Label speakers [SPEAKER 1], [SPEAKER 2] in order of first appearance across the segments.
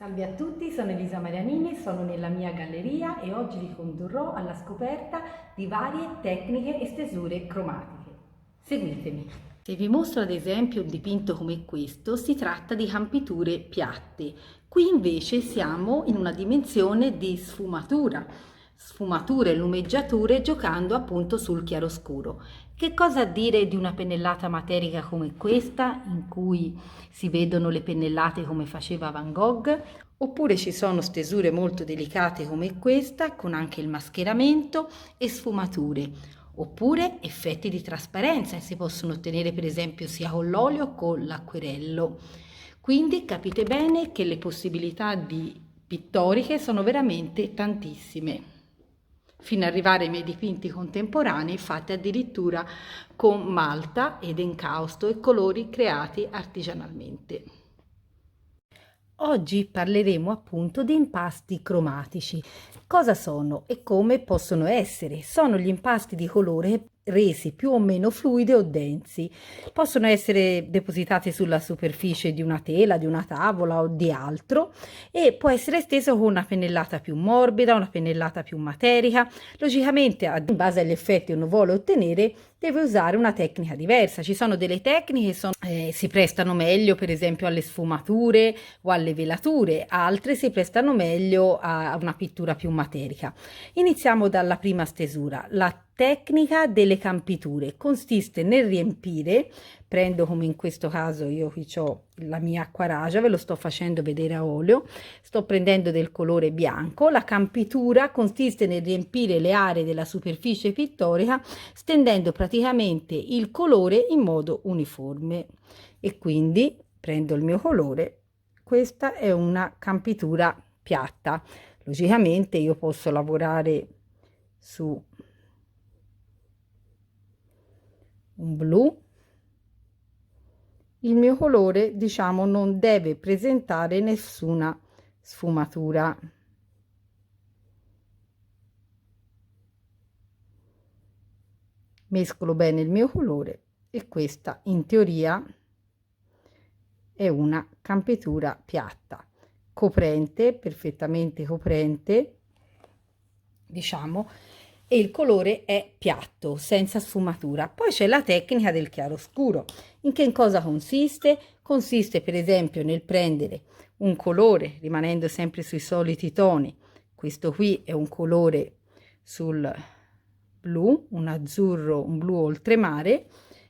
[SPEAKER 1] Salve a tutti, sono Elisa Marianini, sono nella mia galleria e oggi vi condurrò alla scoperta di varie tecniche e stesure cromatiche. Seguitemi. Se vi mostro ad esempio un dipinto come questo, si tratta di campiture piatte. Qui invece siamo in una dimensione di sfumature e lumeggiature giocando appunto sul chiaroscuro. Che cosa dire di una pennellata materica come questa, in cui si vedono le pennellate come faceva Van Gogh? Oppure ci sono stesure molto delicate come questa, con anche il mascheramento e sfumature. Oppure effetti di trasparenza che si possono ottenere per esempio sia con l'olio che con l'acquerello. Quindi capite bene che le possibilità pittoriche sono veramente tantissime, fino ad arrivare ai miei dipinti contemporanei fatti addirittura con malta ed encausto e colori creati artigianalmente. Oggi parleremo appunto di impasti cromatici. Cosa sono e come possono essere? Sono gli impasti di colore resi più o meno fluidi o densi. Possono essere depositati sulla superficie di una tela, di una tavola o di altro e può essere esteso con una pennellata più morbida, una pennellata più materica. Logicamente, in base agli effetti che uno vuole ottenere, deve usare una tecnica diversa. Ci sono delle tecniche che si prestano meglio, per esempio, alle sfumature o alle velature, altre si prestano meglio a una pittura più materica. Iniziamo dalla prima stesura. La tecnica delle campiture consiste nel riempire, prendo come in questo caso io qui ho la mia acquaragia, ve lo sto facendo vedere a olio, sto prendendo del colore bianco. La campitura consiste nel riempire le aree della superficie pittorica stendendo praticamente il colore in modo uniforme e quindi prendo il mio colore. Questa è una campitura piatta. Logicamente io posso lavorare su un blu. Il mio colore, diciamo, non deve presentare nessuna sfumatura. Mescolo bene il mio colore e questa in teoria è una campitura piatta, coprente, perfettamente coprente, diciamo, e il colore è piatto, senza sfumatura. Poi c'è la tecnica del chiaroscuro. In che cosa consiste? Consiste per esempio nel prendere un colore, rimanendo sempre sui soliti toni. Questo qui è un colore sul blu, un azzurro, un blu oltremare,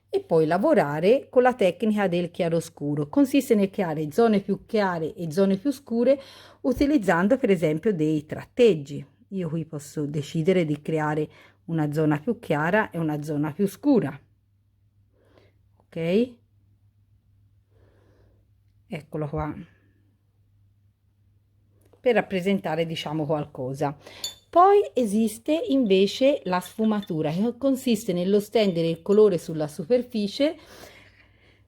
[SPEAKER 1] e poi lavorare con la tecnica del chiaroscuro. Consiste nel creare zone più chiare e zone più scure utilizzando per esempio dei tratteggi. Io qui posso decidere di creare una zona più chiara e una zona più scura. Ok? Eccolo qua. Per rappresentare, diciamo, qualcosa. Poi esiste invece la sfumatura, che consiste nello stendere il colore sulla superficie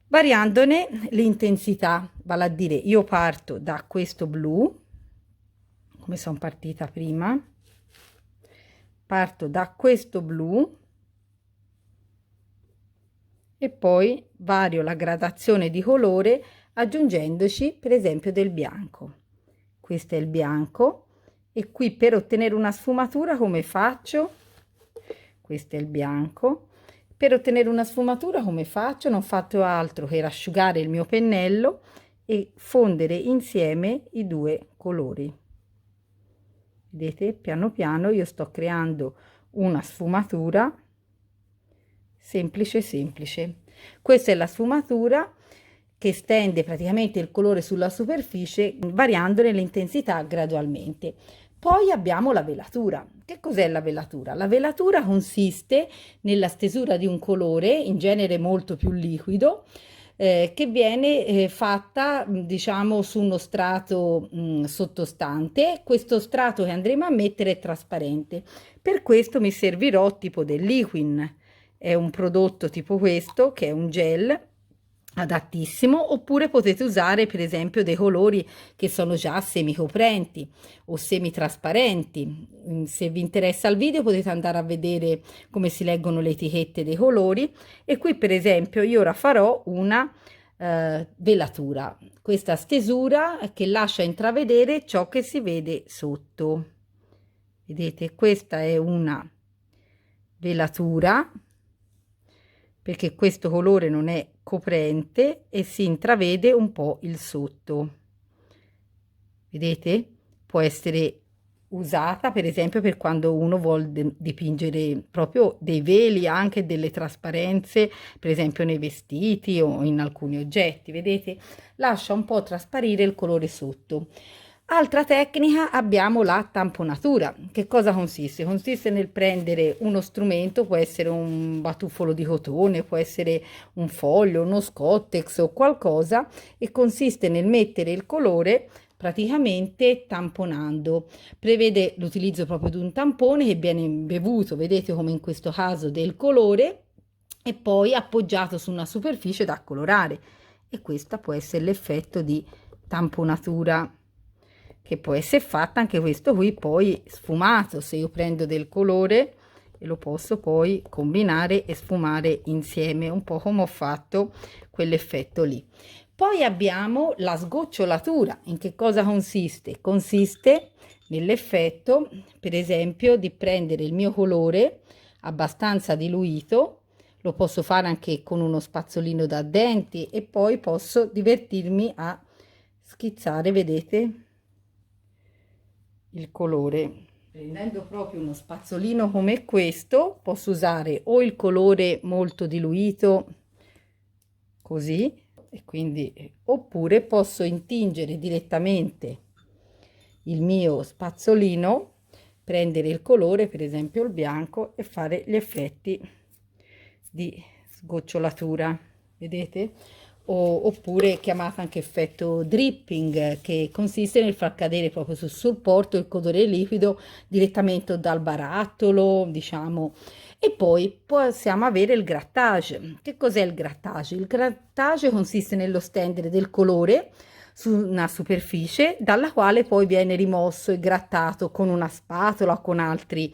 [SPEAKER 1] variandone l'intensità, vale a dire io parto da questo blu, come sono partita prima, parto da questo blu e poi vario la gradazione di colore aggiungendoci per esempio del bianco. Questo è il bianco. E qui per ottenere una sfumatura come faccio? Questo è il bianco. Per ottenere una sfumatura come faccio? Non faccio altro che asciugare il mio pennello e fondere insieme i due colori. Vedete, piano piano io sto creando una sfumatura semplice semplice. Questa è la sfumatura che stende praticamente il colore sulla superficie variandone l'intensità gradualmente. Poi abbiamo la velatura. Che cos'è la velatura? La velatura consiste nella stesura di un colore, in genere molto più liquido, che viene fatta, diciamo, su uno strato sottostante. Questo strato che andremo a mettere è trasparente. Per questo mi servirò tipo del liquin. È un prodotto tipo questo, che è un gel adattissimo, oppure potete usare per esempio dei colori che sono già semicoprenti o semitrasparenti. Se vi interessa il video potete andare a vedere come si leggono le etichette dei colori, e qui per esempio io ora farò una velatura, questa stesura che lascia intravedere ciò che si vede sotto. Vedete, questa è una velatura perché questo colore non è coprente e si intravede un po' il sotto. Vedete? Può essere usata per esempio per quando uno vuole dipingere proprio dei veli, anche delle trasparenze, per esempio nei vestiti o in alcuni oggetti. Vedete? Lascia un po' trasparire il colore sotto. Altra tecnica abbiamo la tamponatura. Che cosa consiste? Consiste nel prendere uno strumento, può essere un batuffolo di cotone, può essere un foglio, uno scottex o qualcosa, e consiste nel mettere il colore praticamente tamponando. Prevede l'utilizzo proprio di un tampone che viene imbevuto, vedete come in questo caso, del colore e poi appoggiato su una superficie da colorare, e questo può essere l'effetto di tamponatura, che può essere fatta anche questo qui poi sfumato, se io prendo del colore e lo posso poi combinare e sfumare insieme, un po' come ho fatto quell'effetto lì. Poi abbiamo la sgocciolatura. In che cosa consiste? Consiste nell'effetto, per esempio, di prendere il mio colore abbastanza diluito, lo posso fare anche con uno spazzolino da denti, e poi posso divertirmi a schizzare, vedete, il colore. Prendendo proprio uno spazzolino come questo, posso usare o il colore molto diluito, così, e quindi, oppure posso intingere direttamente il mio spazzolino, prendere il colore, per esempio il bianco, e fare gli effetti di sgocciolatura, vedete? Oppure chiamata anche effetto dripping, che consiste nel far cadere proprio sul supporto il colore liquido direttamente dal barattolo, diciamo. E poi possiamo avere il grattage. Che cos'è il grattage? Il grattage consiste nello stendere del colore su una superficie dalla quale poi viene rimosso e grattato con una spatola o con altri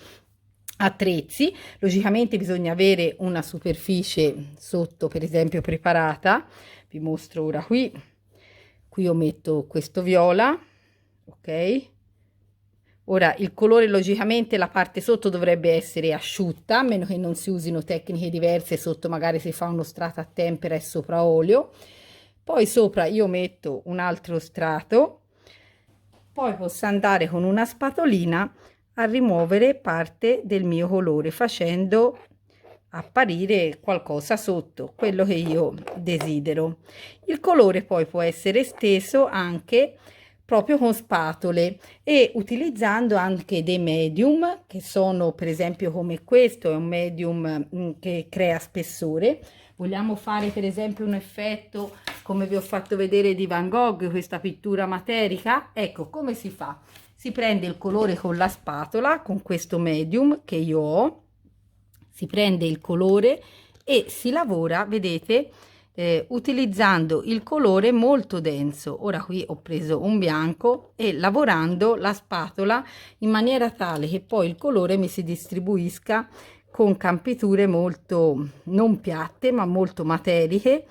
[SPEAKER 1] attrezzi. Logicamente bisogna avere una superficie sotto, per esempio, preparata. Vi mostro ora qui io metto questo viola, ok. Ora il colore, logicamente la parte sotto dovrebbe essere asciutta, a meno che non si usino tecniche diverse. Sotto magari si fa uno strato a tempera e sopra olio, poi sopra io metto un altro strato, poi posso andare con una spatolina a rimuovere parte del mio colore, facendo apparire qualcosa sotto, quello che io desidero. Il colore poi può essere esteso anche proprio con spatole e utilizzando anche dei medium, che sono per esempio come questo, è un medium che crea spessore. Vogliamo fare per esempio un effetto come vi ho fatto vedere di Van Gogh, questa pittura materica. Ecco come si fa: si prende il colore con la spatola, con questo medium che io ho, si prende il colore e si lavora, vedete, utilizzando il colore molto denso. Ora qui ho preso un bianco e lavorando la spatola in maniera tale che poi il colore mi si distribuisca con campiture molto non piatte ma molto materiche,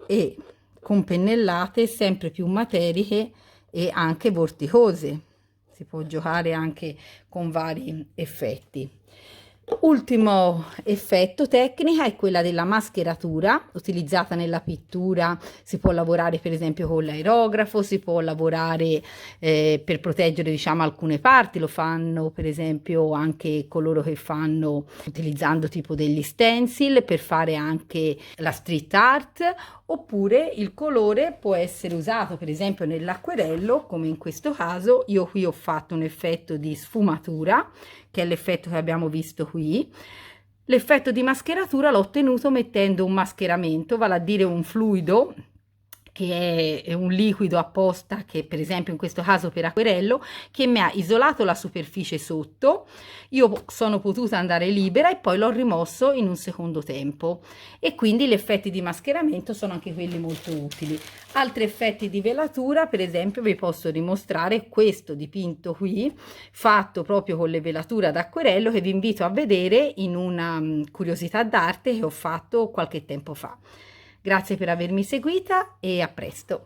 [SPEAKER 1] e con pennellate sempre più materiche e anche vorticose. Si può giocare anche con vari effetti. Ultimo effetto tecnica è quella della mascheratura, utilizzata nella pittura. Si può lavorare per esempio con l'aerografo, si può lavorare per proteggere, diciamo, alcune parti. Lo fanno per esempio anche coloro che fanno utilizzando tipo degli stencil per fare anche la street art, oppure il colore può essere usato per esempio nell'acquerello, come in questo caso. Io qui ho fatto un effetto di sfumatura, che è l'effetto che abbiamo visto qui. L'effetto di mascheratura l'ho ottenuto mettendo un mascheramento, vale a dire un fluido che è un liquido apposta, che per esempio in questo caso per acquerello, che mi ha isolato la superficie sotto. Io sono potuta andare libera e poi l'ho rimosso in un secondo tempo, e quindi gli effetti di mascheramento sono anche quelli molto utili. Altri effetti di velatura, per esempio vi posso dimostrare questo dipinto qui fatto proprio con le velature ad acquerello, che vi invito a vedere in una curiosità d'arte che ho fatto qualche tempo fa. Grazie per avermi seguita e a presto.